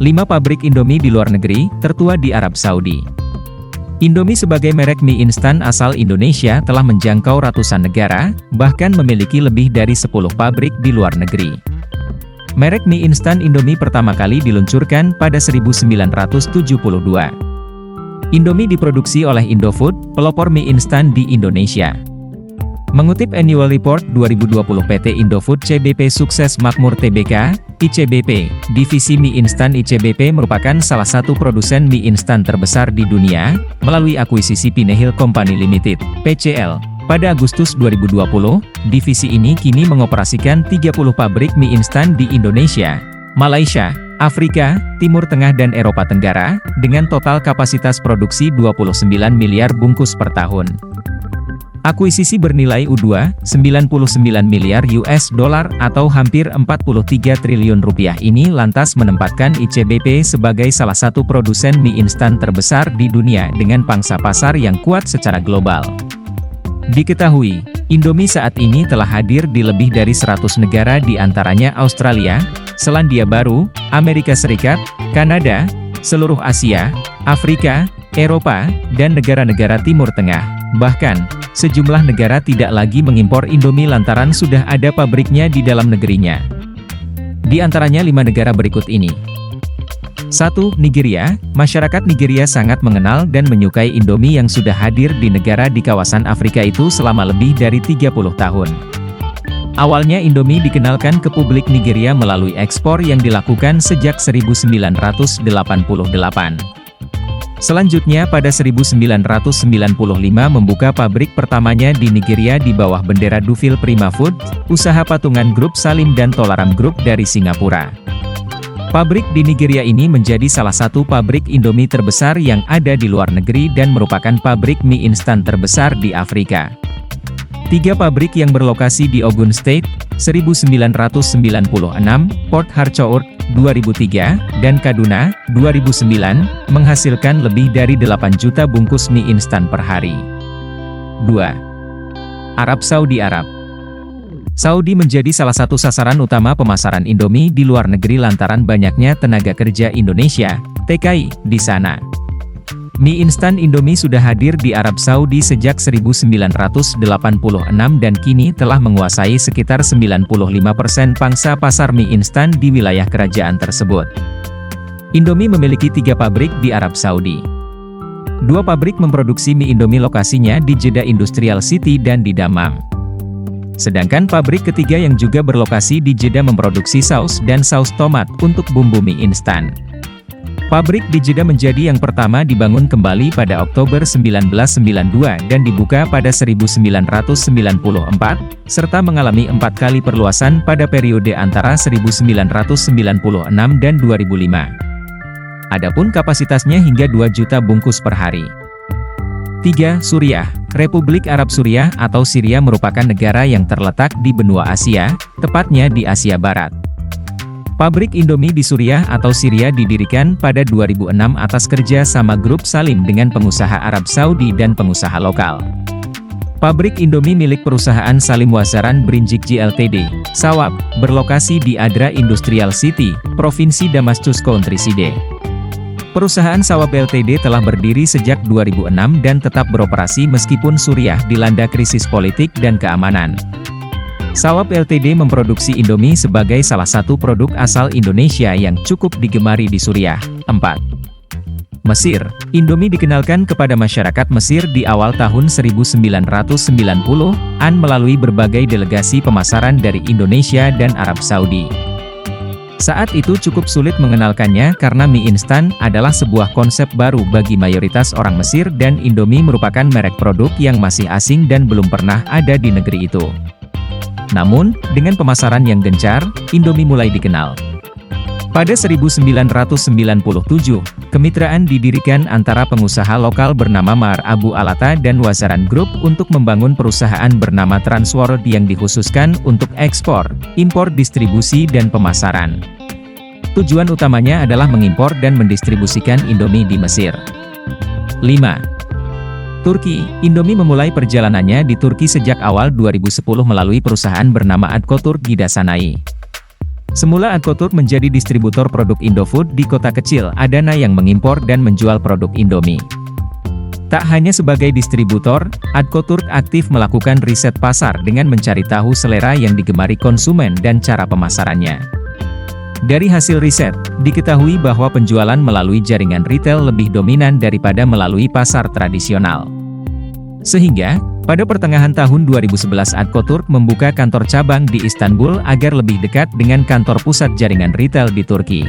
5 pabrik Indomie di luar negeri, tertua di Arab Saudi. Indomie sebagai merek mie instan asal Indonesia telah menjangkau ratusan negara, bahkan memiliki lebih dari 10 pabrik di luar negeri. Merek mie instan Indomie pertama kali diluncurkan pada 1972. Indomie diproduksi oleh Indofood, pelopor mie instan di Indonesia. Mengutip Annual Report 2020 PT Indofood CBP Sukses Makmur Tbk, ICBP, divisi mie instan ICBP merupakan salah satu produsen mie instan terbesar di dunia, melalui akuisisi Pinehil Company Limited, PCL. Pada Agustus 2020, divisi ini kini mengoperasikan 30 pabrik mie instan di Indonesia, Malaysia, Afrika, Timur Tengah dan Eropa Tenggara, dengan total kapasitas produksi 29 miliar bungkus per tahun. Akuisisi bernilai U2, 99 miliar US dollar atau hampir 43 triliun rupiah ini lantas menempatkan ICBP sebagai salah satu produsen mie instan terbesar di dunia dengan pangsa pasar yang kuat secara global. Diketahui, Indomie saat ini telah hadir di lebih dari 100 negara di antaranya Australia, Selandia Baru, Amerika Serikat, Kanada, seluruh Asia, Afrika, Eropa, dan negara-negara Timur Tengah. Bahkan, sejumlah negara tidak lagi mengimpor Indomie lantaran sudah ada pabriknya di dalam negerinya. Di antaranya 5 negara berikut ini. 1. Nigeria. Masyarakat Nigeria sangat mengenal dan menyukai Indomie yang sudah hadir di negara di kawasan Afrika itu selama lebih dari 30 tahun. Awalnya Indomie dikenalkan ke publik Nigeria melalui ekspor yang dilakukan sejak 1988. Selanjutnya pada 1995 membuka pabrik pertamanya di Nigeria di bawah bendera Dufil Prima Food, usaha patungan grup Salim dan Tolaram Group dari Singapura. Pabrik di Nigeria ini menjadi salah satu pabrik Indomie terbesar yang ada di luar negeri dan merupakan pabrik mie instan terbesar di Afrika. 3 pabrik yang berlokasi di Ogun State, 1996, Port Harcourt, 2003, dan Kaduna, 2009, menghasilkan lebih dari 8 juta bungkus mie instan per hari. 2. Arab Saudi. Saudi menjadi salah satu sasaran utama pemasaran Indomie di luar negeri lantaran banyaknya tenaga kerja Indonesia, TKI, di sana. Mie instan Indomie sudah hadir di Arab Saudi sejak 1986 dan kini telah menguasai sekitar 95% pangsa pasar mie instan di wilayah kerajaan tersebut. Indomie memiliki 3 pabrik di Arab Saudi. 2 pabrik memproduksi mie Indomie lokasinya di Jeddah Industrial City dan di Dammam. Sedangkan pabrik ketiga yang juga berlokasi di Jeddah memproduksi saus dan saus tomat untuk bumbu mie instan. Pabrik di Jeddah menjadi yang pertama dibangun kembali pada Oktober 1992 dan dibuka pada 1994, serta mengalami 4 kali perluasan pada periode antara 1996 dan 2005. Adapun kapasitasnya hingga 2 juta bungkus per hari. 3. Suriah. Republik Arab Suriah atau Syria merupakan negara yang terletak di benua Asia, tepatnya di Asia Barat. Pabrik Indomie di Suriah atau Syria didirikan pada 2006 atas kerja sama grup Salim dengan pengusaha Arab Saudi dan pengusaha lokal. Pabrik Indomie milik perusahaan Salim Wazaran Brinjikji Ltd, Sawab, berlokasi di Adra Industrial City, Provinsi Damascus Country Side. Perusahaan Sawab Ltd telah berdiri sejak 2006 dan tetap beroperasi meskipun Suriah dilanda krisis politik dan keamanan. Sawab Ltd memproduksi Indomie sebagai salah satu produk asal Indonesia yang cukup digemari di Suriah. 4. Mesir. Indomie dikenalkan kepada masyarakat Mesir di awal tahun 1990-an melalui berbagai delegasi pemasaran dari Indonesia dan Arab Saudi. Saat itu cukup sulit mengenalkannya karena mie instan adalah sebuah konsep baru bagi mayoritas orang Mesir dan Indomie merupakan merek produk yang masih asing dan belum pernah ada di negeri itu. Namun, dengan pemasaran yang gencar, Indomie mulai dikenal. Pada 1997, kemitraan didirikan antara pengusaha lokal bernama Mar Abu Alata dan Wazaran Group untuk membangun perusahaan bernama Transworld yang dikhususkan untuk ekspor, impor distribusi dan pemasaran. Tujuan utamanya adalah mengimpor dan mendistribusikan Indomie di Mesir. 5. Turki. Indomie memulai perjalanannya di Turki sejak awal 2010 melalui perusahaan bernama Adko Turk Gida Sanayi. Semula Adco Turk menjadi distributor produk Indofood di kota kecil Adana yang mengimpor dan menjual produk Indomie. Tak hanya sebagai distributor, Adco Turk aktif melakukan riset pasar dengan mencari tahu selera yang digemari konsumen dan cara pemasarannya. Dari hasil riset, diketahui bahwa penjualan melalui jaringan retail lebih dominan daripada melalui pasar tradisional. Sehingga, pada pertengahan tahun 2011 Adco Turk membuka kantor cabang di Istanbul agar lebih dekat dengan kantor pusat jaringan retail di Turki.